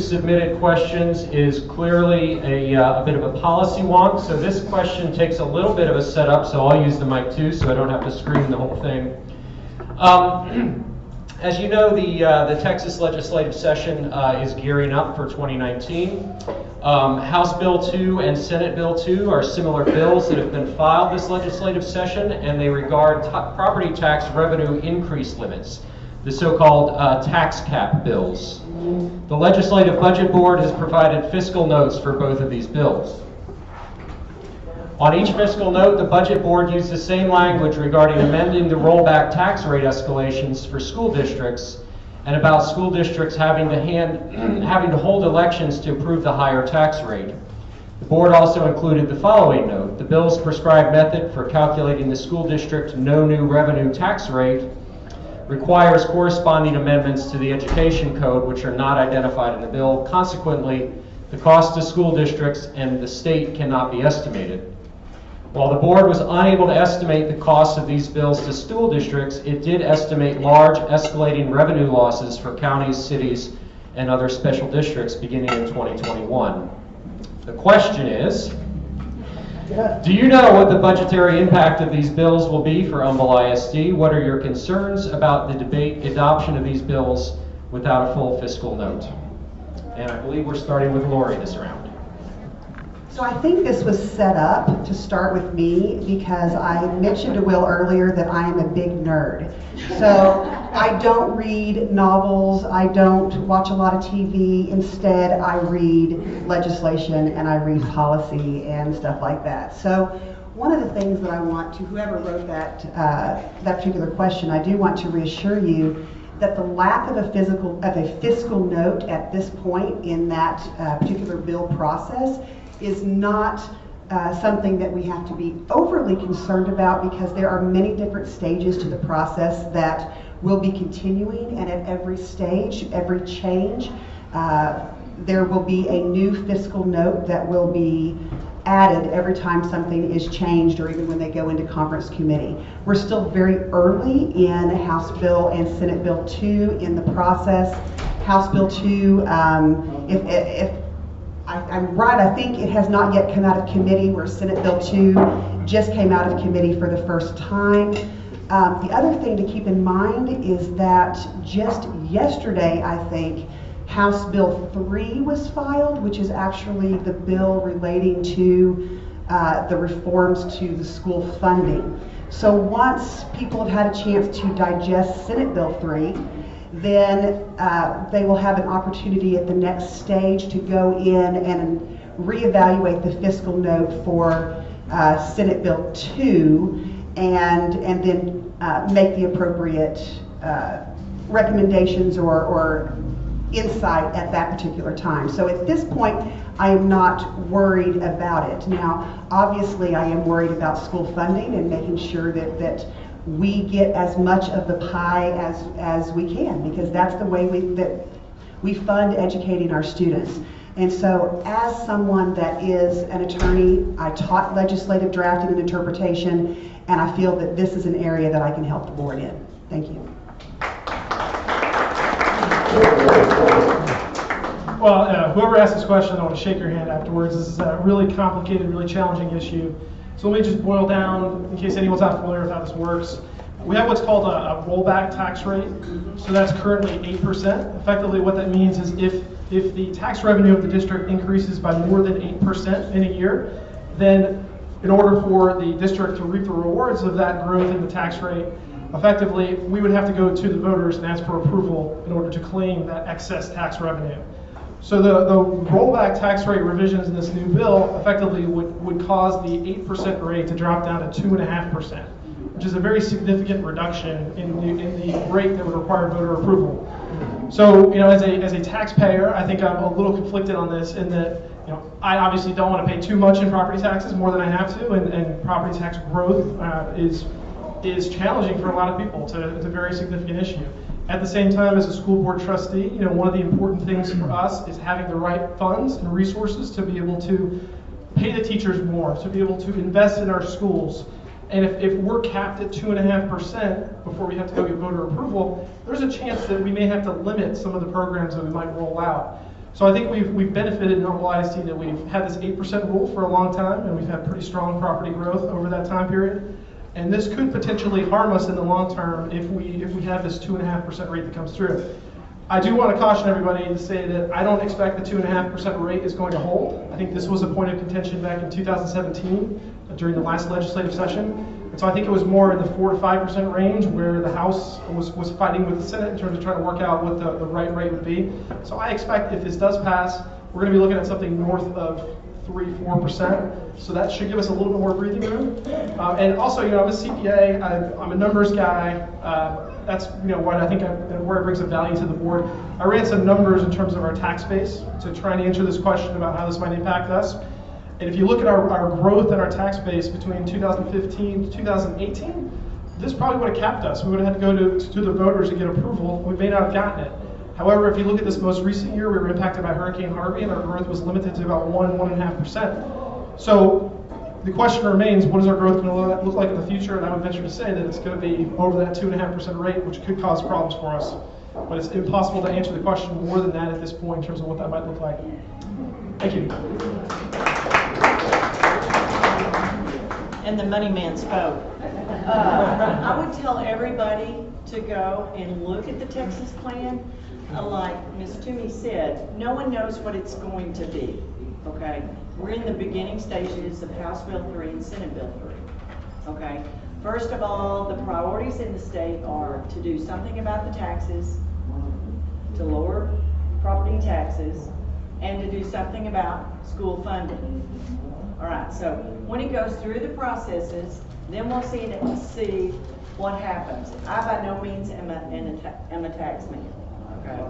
submitted questions is clearly a bit of a policy wonk. So this question takes a little bit of a setup, so I'll use the mic too, so I don't have to scream the whole thing. As you know, the Texas legislative session is gearing up for 2019. House Bill 2 and Senate Bill 2 are similar bills that have been filed this legislative session, and they regard property tax revenue increase limits, the so-called tax cap bills. The Legislative Budget Board has provided fiscal notes for both of these bills. On each fiscal note, the Budget Board used the same language regarding amending the rollback tax rate escalations for school districts and about school districts having to hold elections to approve the higher tax rate. The board also included the following note: the bill's prescribed method for calculating the school district no new revenue tax rate requires corresponding amendments to the education code which are not identified in the bill. Consequently, the cost to school districts and the state cannot be estimated. While the board was unable to estimate the cost of these bills to school districts, it did estimate large escalating revenue losses for counties, cities, and other special districts beginning in 2021. The question is, do you know what the budgetary impact of these bills will be for Humble ISD? What are your concerns about the adoption of these bills without a full fiscal note? And I believe we're starting with Lori this round. So I think this was set up to start with me because I mentioned to Will earlier that I am a big nerd. So I don't read novels, I don't watch a lot of TV. Instead, I read legislation and I read policy and stuff like that. So one of the things that I want to, whoever wrote that particular question, I do want to reassure you that the lack of a fiscal note at this point in that particular bill process is not something that we have to be overly concerned about, because there are many different stages to the process that will be continuing, and at every stage, every change, there will be a new fiscal note that will be added every time something is changed, or even when they go into conference committee. We're still very early in House Bill and Senate Bill 2 in the process. House Bill 2, if I'm right, I think it has not yet come out of committee, where Senate Bill 2 just came out of committee for the first time. The other thing to keep in mind is that just yesterday, I think, House Bill 3 was filed, which is actually the bill relating to the reforms to the school funding. So once people have had a chance to digest Senate Bill 3, then they will have an opportunity at the next stage to go in and reevaluate the fiscal note for Senate Bill 2 and then make the appropriate recommendations or insight at that particular time. So at this point, I am not worried about it. Now, obviously, I am worried about school funding and making sure that we get as much of the pie as we can, because that's the way we fund educating our students. And so as someone that is an attorney, I taught legislative drafting and interpretation, and I feel that this is an area that I can help the board in. Thank you. Well, whoever asked this question, I want to shake your hand afterwards. This is a really complicated, really challenging issue. So let me just boil down, in case anyone's not familiar with how this works. We have what's called a rollback tax rate. So that's currently 8%. Effectively, what that means is if the tax revenue of the district increases by more than 8% in a year, then in order for the district to reap the rewards of that growth in the tax rate, effectively, we would have to go to the voters and ask for approval in order to claim that excess tax revenue. So the rollback tax rate revisions in this new bill effectively would cause the 8% rate to drop down to 2.5%, which is a very significant reduction in the rate that would require voter approval. So, as a taxpayer, I think I'm a little conflicted on this in that, I obviously don't want to pay too much in property taxes, more than I have to, and property tax growth is challenging for a lot of people. It's a very significant issue. At the same time, as a school board trustee, one of the important things for us is having the right funds and resources to be able to pay the teachers more, to be able to invest in our schools. And if we're capped at 2.5% before we have to go get voter approval, there's a chance that we may have to limit some of the programs that we might roll out. So I think we've benefited in Normal ISD that we've had this 8% rule for a long time, and we've had pretty strong property growth over that time period. And this could potentially harm us in the long term if we have this 2.5% rate that comes through. I do want to caution everybody to say that I don't expect the 2.5% rate is going to hold. I think this was a point of contention back in 2017 during the last legislative session. And so I think it was more in the 4 to 5% range where the House was fighting with the Senate in terms of trying to work out what the right rate would be. So I expect if this does pass, we're going to be looking at something north of 3-4%. So that should give us a little bit more breathing room. And also, I'm a CPA. I'm a numbers guy. That's what I think where it brings a value to the board. I ran some numbers in terms of our tax base to try and answer this question about how this might impact us. And if you look at our growth in our tax base between 2015 to 2018, this probably would have capped us. We would have had to go to the voters to get approval. We may not have gotten it. However, if you look at this most recent year, we were impacted by Hurricane Harvey, and our growth was limited to about 1.5%. So the question remains, what is our growth going to look like in the future? And I would venture to say that it's going to be over that 2.5% rate, which could cause problems for us. But it's impossible to answer the question more than that at this point in terms of what that might look like. Thank you. And the money man spoke. I would tell everybody to go and look at the Texas plan. Like Ms. Toomey said, no one knows what it's going to be, okay? We're in the beginning stages of House Bill 3 and Senate Bill 3, okay? First of all, the priorities in the state are to do something about the taxes, to lower property taxes, and to do something about school funding. All right, so when it goes through the processes, then we'll see what happens. I by no means am a tax man. Okay.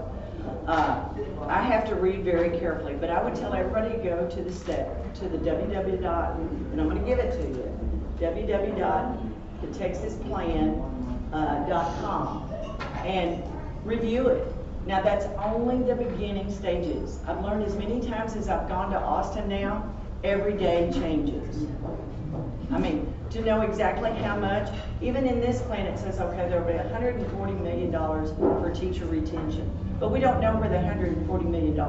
I have to read very carefully, but I would tell everybody to go to the www. And I'm going to give it to you, www.thetexasplan.com, and review it. Now that's only the beginning stages. I've learned as many times as I've gone to Austin now, every day changes. I mean, to know exactly how much, even in this plan it says, okay, there'll be $140 million for teacher retention. But we don't know where the $140 million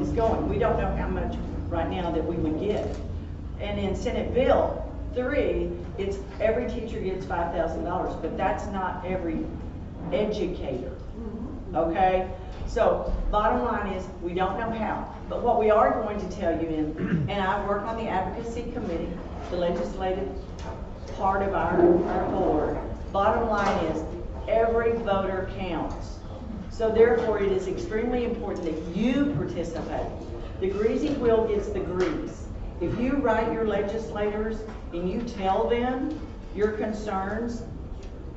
is going. We don't know how much right now that we would get. And in Senate Bill 3, it's every teacher gets $5,000, but that's not every educator, okay? So bottom line is, we don't know how. But what we are going to tell you and I work on the advocacy committee, the legislative part of our board. Bottom line is, every voter counts. So therefore, it is extremely important that you participate. The greasy wheel gets the grease. If you write your legislators and you tell them your concerns,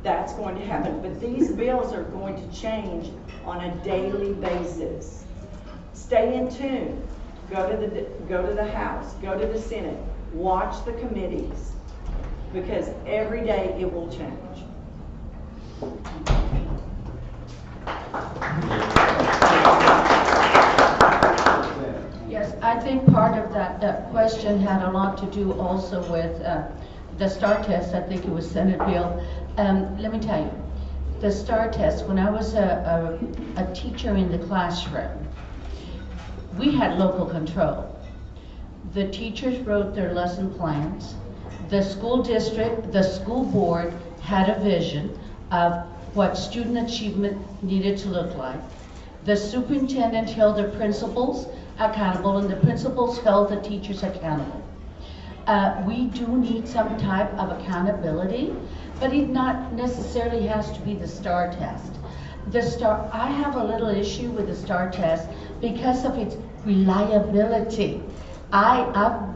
that's going to happen. But these bills are going to change on a daily basis. Stay in tune. Go to the House, go to the Senate, watch the committees, because every day it will change. Yes, I think part of that question had a lot to do also with the STAR test. I think it was Senate Bill. Let me tell you, the STAR test, when I was a teacher in the classroom, we had local control. The teachers wrote their lesson plans. The school district, the school board had a vision of what student achievement needed to look like. The superintendent held the principals accountable, and the principals held the teachers accountable. We do need some type of accountability, but it not necessarily has to be the STAR test. I have a little issue with the STAR test because of its reliability. I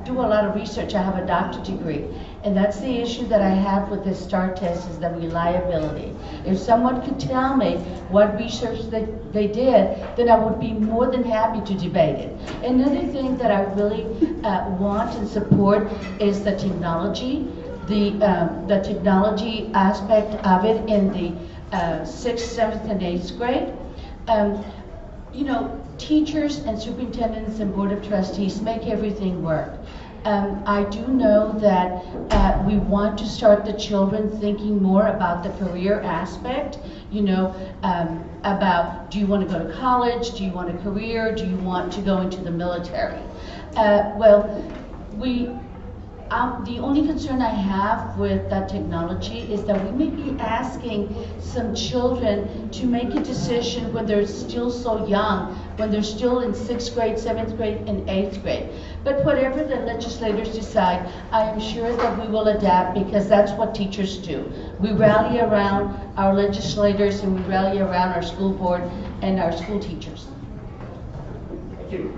do a lot of research. I have a doctorate degree, and that's the issue that I have with the STAR test, is the reliability. If someone could tell me what research they did, then I would be more than happy to debate it. Another thing that I really want and support is the technology, the technology aspect of it in the 6th, 7th, and 8th grade. Teachers and superintendents and board of trustees make everything work. I do know that we want to start the children thinking more about the career aspect, you know, about do you want to go to college, do you want a career, do you want to go into the military? The only concern I have with that technology is that we may be asking some children to make a decision when they're still so young, when they're still in 6th grade, 7th grade, and 8th grade. But whatever the legislators decide, I am sure that we will adapt, because that's what teachers do. We rally around our legislators, and we rally around our school board and our school teachers. Thank you.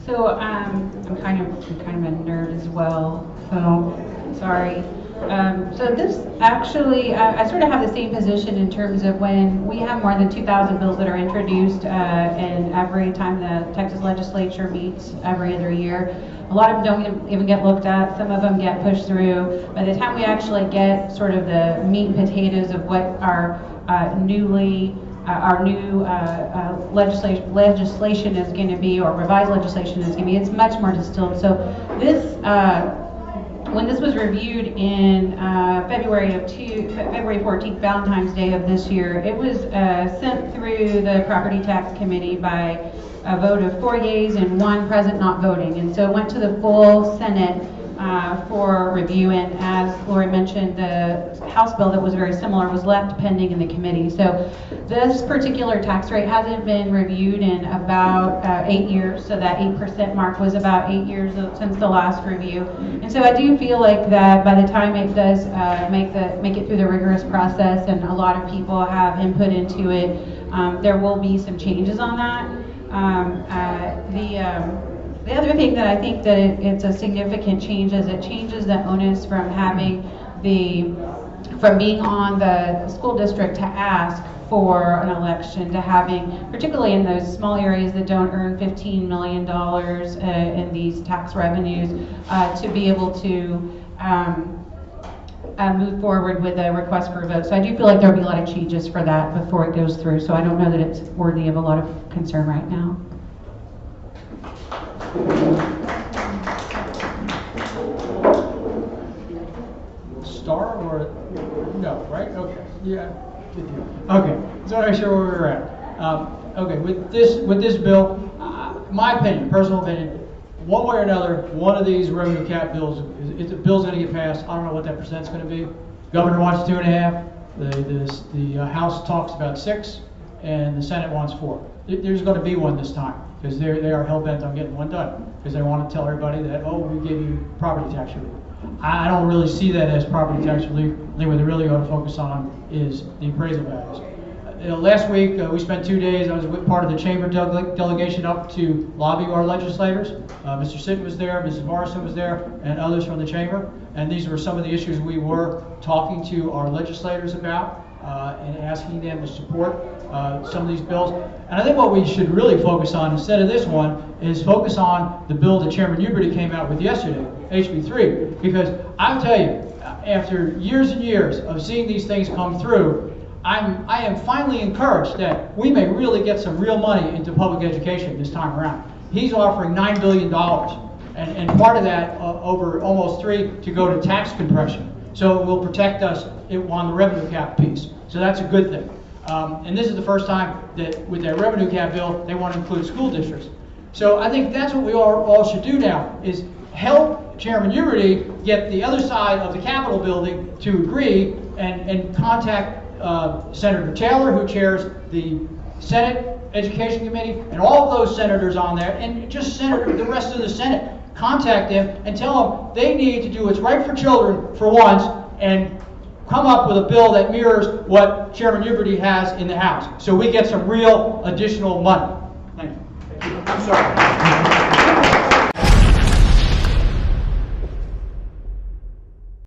So I'm kind of a nerd as well, so sorry. So this actually, I sort of have the same position in terms of when we have more than 2,000 bills that are introduced, and every time the Texas legislature meets every other year, a lot of them don't even get looked at. Some of them get pushed through. By the time we actually get sort of the meat and potatoes of what our new legislation is going to be, or revised legislation is going to be, it's much more distilled. So this, when this was reviewed in February 14th, Valentine's Day of this year, it was sent through the Property Tax Committee by a vote of 4 yeas and 1 present not voting. And so it went to the full Senate for review, and as Lori mentioned, the House bill that was very similar was left pending in the committee. So this particular tax rate hasn't been reviewed in about 8 years, so that 8% mark was about 8 years since the last review. And so I do feel like that by the time it does make it through the rigorous process, and a lot of people have input into it, there will be some changes on that. The other thing that I think that it's a significant change is it changes the onus from being on the school district to ask for an election to having, particularly in those small areas that don't earn $15 million in these tax revenues, to be able to move forward with a request for a vote. So I do feel like there'll be a lot of changes for that before it goes through. So I don't know that it's worthy of a lot of concern right now. Star or no, right? Okay, yeah, good deal. Okay, so I'm not sure where we're at. Okay, with this bill, my opinion, personal opinion, one way or another, one of these revenue cap bills, if the bill's going to get passed, I don't know what that percent's going to be. Governor wants 2.5. The House talks about 6, and the Senate wants 4. There's going to be one this time, because they are hell-bent on getting one done, because they want to tell everybody that, oh, we gave you property tax relief. I don't really see that as property tax relief. I think what they really ought to focus on is the appraisal values. Last week, we spent 2 days. I was with part of the chamber delegation up to lobby our legislators. Mr. Sitton was there, Mrs. Morrison was there, and others from the chamber. And these were some of the issues we were talking to our legislators about and asking them to support some of these bills. And I think what we should really focus on, instead of this one, is focus on the bill that Chairman Huberty came out with yesterday, HB 3. Because I'll tell you, after years and years of seeing these things come through, I am finally encouraged that we may really get some real money into public education this time around. He's offering $9 billion, and part of that, over almost 3, to go to tax compression. So it will protect us on the revenue cap piece. So that's a good thing. And this is the first time that with that revenue cap bill, they want to include school districts. So I think that's what we all should do now, is help Chairman Huberty get the other side of the Capitol building to agree and contact Senator Taylor, who chairs the Senate Education Committee, and all of those senators on there, and just the rest of the Senate. Contact them and tell them they need to do what's right for children for once and come up with a bill that mirrors what Chairman Huberty has in the House, so we get some real additional money. Thank you. I'm sorry.